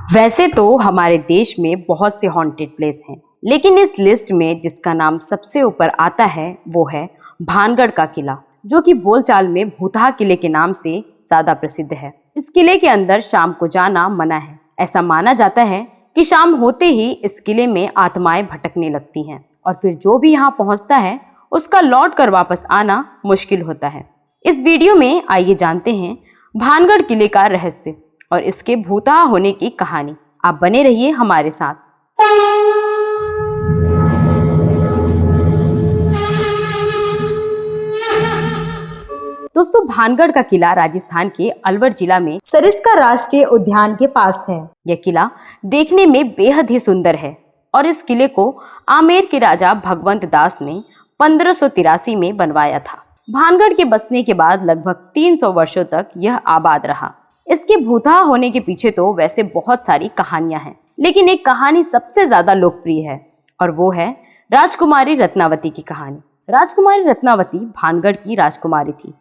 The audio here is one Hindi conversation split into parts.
वैसे तो हमारे देश में बहुत से हॉन्टेड प्लेस हैं, लेकिन इस लिस्ट में जिसका नाम सबसे ऊपर आता है वो है भानगढ़ का किला, जो कि बोलचाल में भूतहा किले के नाम से ज्यादा प्रसिद्ध है। इस किले के अंदर शाम को जाना मना है। ऐसा माना जाता है कि शाम होते ही इस किले में आत्माएं भटकने लगती हैं और फिर जो भी यहाँ पहुँचता है उसका लौट कर वापस आना मुश्किल होता है। इस वीडियो में आइए जानते हैं भानगढ़ किले का रहस्य और इसके भूतहा होने की कहानी। आप बने रहिए हमारे साथ। दोस्तों, भानगढ़ का किला राजस्थान के अलवर जिला में सरिस्का राष्ट्रीय उद्यान के पास है। यह किला देखने में बेहद ही सुंदर है और इस किले को आमेर के राजा भगवंत दास ने 1583 में बनवाया था। भानगढ़ के बसने के बाद लगभग 300 वर्षों तक यह आबाद रहा। इसके भूतहा होने के पीछे तो वैसे बहुत सारी कहानियां हैं, लेकिन एक कहानी सबसे ज्यादा लोकप्रिय है और वो है राजकुमारी रत्नावती की कहानी। राजकुमारी रत्नावती भानगढ़ की राजकुमारी थी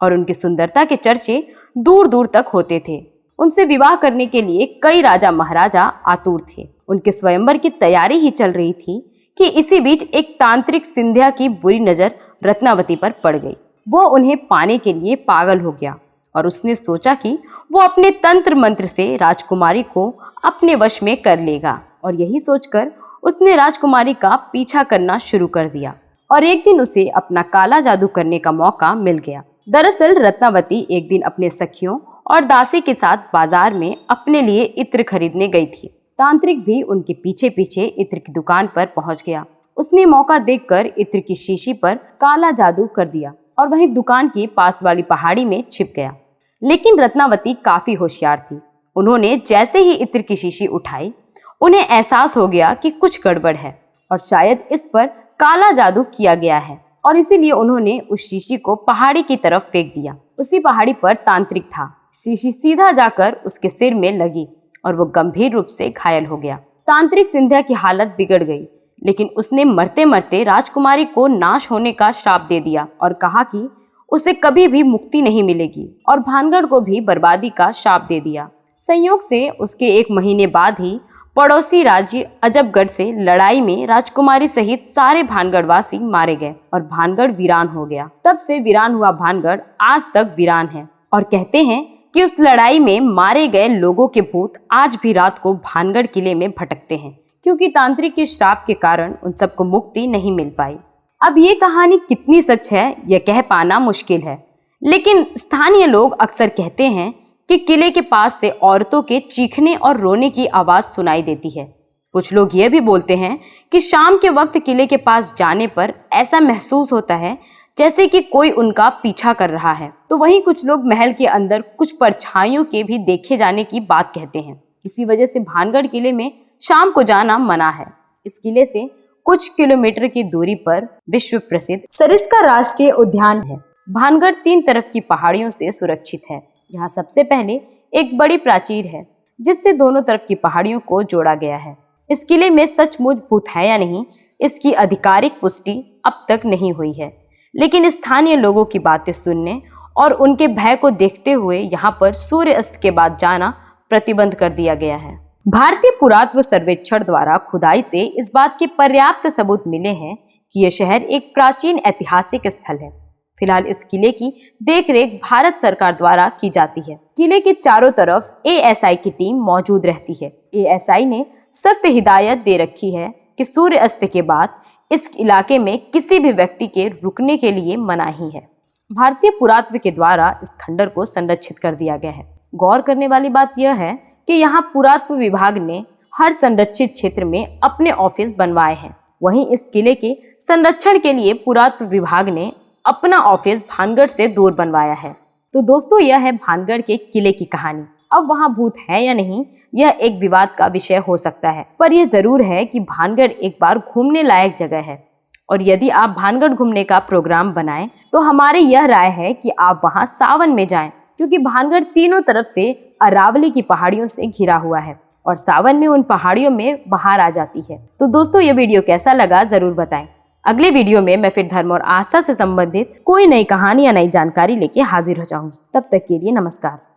और उनकी सुंदरता के चर्चे दूर दूर तक होते थे। उनसे विवाह करने के लिए कई राजा महाराजा आतुर थे। उनके स्वयंवर की तैयारी ही चल रही थी कि इसी बीच एक तांत्रिक सिंधिया की बुरी नजर रत्नावती पर पड़ गई। वो उन्हें पाने के लिए पागल हो गया और उसने सोचा कि वो अपने तंत्र मंत्र से राजकुमारी को अपने वश में कर लेगा और यही सोचकर उसने राजकुमारी का पीछा करना शुरू कर दिया और एक दिन उसे अपना काला जादू करने का मौका मिल गया। दरअसल रत्नावती एक दिन अपने सखियों और दासी के साथ बाजार में अपने लिए इत्र खरीदने गई थी। तांत्रिक भी उनके पीछे पीछे इत्र की दुकान पर पहुंच गया। उसने मौका देखकर इत्र की शीशी पर काला जादू कर दिया और वहीं दुकान की पास वाली पहाड़ी में छिप गया। लेकिन रत्नावती काफी होशियार थी। उन्होंने जैसे ही इत्र की शीशी उठाई, उन्हें एहसास हो गया कि कुछ गड़बड़ है और शायद इस पर काला जादू किया गया है और इसीलिए उन्होंने उस शीशी को पहाड़ी की तरफ फेंक दिया। उसी पहाड़ी पर तांत्रिक था। शीशी सीधा जाकर उसके सिर में लगी और वो गंभीर रूप से घायल हो गया। तांत्रिक सिंधिया की हालत बिगड़ गई, लेकिन उसने मरते मरते राजकुमारी को नाश होने का श्राप दे दिया और कहा कि उसे कभी भी मुक्ति नहीं मिलेगी और भानगढ़ को भी बर्बादी का शाप दे दिया। संयोग से उसके एक महीने बाद ही पड़ोसी राज्य अजबगढ़ से लड़ाई में राजकुमारी सहित सारे भानगढ़वासी मारे गए और भानगढ़ वीरान हो गया। तब से वीरान हुआ भानगढ़ आज तक वीरान है और कहते हैं कि उस लड़ाई में मारे गए लोगों के भूत आज भी रात को भानगढ़ किले में भटकते हैं, क्योंकि तांत्रिक के श्राप के कारण उन सबको मुक्ति नहीं मिल पाई। अब ये कहानी कितनी सच है यह कह पाना मुश्किल है, लेकिन स्थानीय लोग अक्सर कहते हैं कि किले के पास से औरतों के चीखने और रोने की आवाज सुनाई देती है। कुछ लोग यह भी बोलते हैं कि शाम के वक्त किले के पास जाने पर ऐसा महसूस होता है जैसे कि कोई उनका पीछा कर रहा है। तो वहीं कुछ लोग महल के अंदर कुछ परछाइयों के भी देखे जाने की बात कहते हैं। इसी वजह से भानगढ़ किले में शाम को जाना मना है। इस किले से कुछ किलोमीटर की दूरी पर विश्व प्रसिद्ध सरिस्का राष्ट्रीय उद्यान है। भानगढ़ 3 तरफ की पहाड़ियों से सुरक्षित है। यहाँ सबसे पहले एक बड़ी प्राचीर है जिससे दोनों तरफ की पहाड़ियों को जोड़ा गया है। इस किले में सचमुच भूत है या नहीं, इसकी आधिकारिक पुष्टि अब तक नहीं हुई है, लेकिन स्थानीय लोगों की बातें सुनने और उनके भय को देखते हुए यहाँ पर सूर्य अस्त के बाद जाना प्रतिबंध कर दिया गया है। भारतीय पुरातत्व सर्वेक्षण द्वारा खुदाई से इस बात के पर्याप्त सबूत मिले हैं कि यह शहर एक प्राचीन ऐतिहासिक स्थल है। फिलहाल इस किले की देखरेख भारत सरकार द्वारा की जाती है। किले के चारों तरफ एएसआई की टीम मौजूद रहती है। एएसआई ने सख्त हिदायत दे रखी है कि सूर्य अस्त के बाद इस इलाके में किसी भी व्यक्ति के रुकने के लिए मनाही है। भारतीय पुरातत्व के द्वारा इस खंडर को संरक्षित कर दिया गया है। गौर करने वाली बात यह है कि यहाँ पुरातत्व विभाग ने हर संरक्षित क्षेत्र में अपने ऑफिस बनवाए हैं। वहीं इस किले के संरक्षण के लिए पुरातत्व विभाग ने अपना ऑफिस भानगढ़ से दूर बनवाया है। तो दोस्तों, यह है भानगढ़ के किले की कहानी। अब वहाँ भूत है या नहीं, यह एक विवाद का विषय हो सकता है, पर यह जरूर है कि भानगढ़ एक बार घूमने लायक जगह है और यदि आप भानगढ़ घूमने का प्रोग्राम बनाएं तो हमारी यह राय है कि आप वहाँ सावन में जाएं, क्योंकि भानगढ़ तीनों तरफ से अरावली की पहाड़ियों से घिरा हुआ है और सावन में उन पहाड़ियों में बहार आ जाती है। तो दोस्तों, ये वीडियो कैसा लगा जरूर बताएं। अगले वीडियो में मैं फिर धर्म और आस्था से संबंधित कोई नई कहानी या नई जानकारी लेके हाजिर हो जाऊंगी। तब तक के लिए नमस्कार।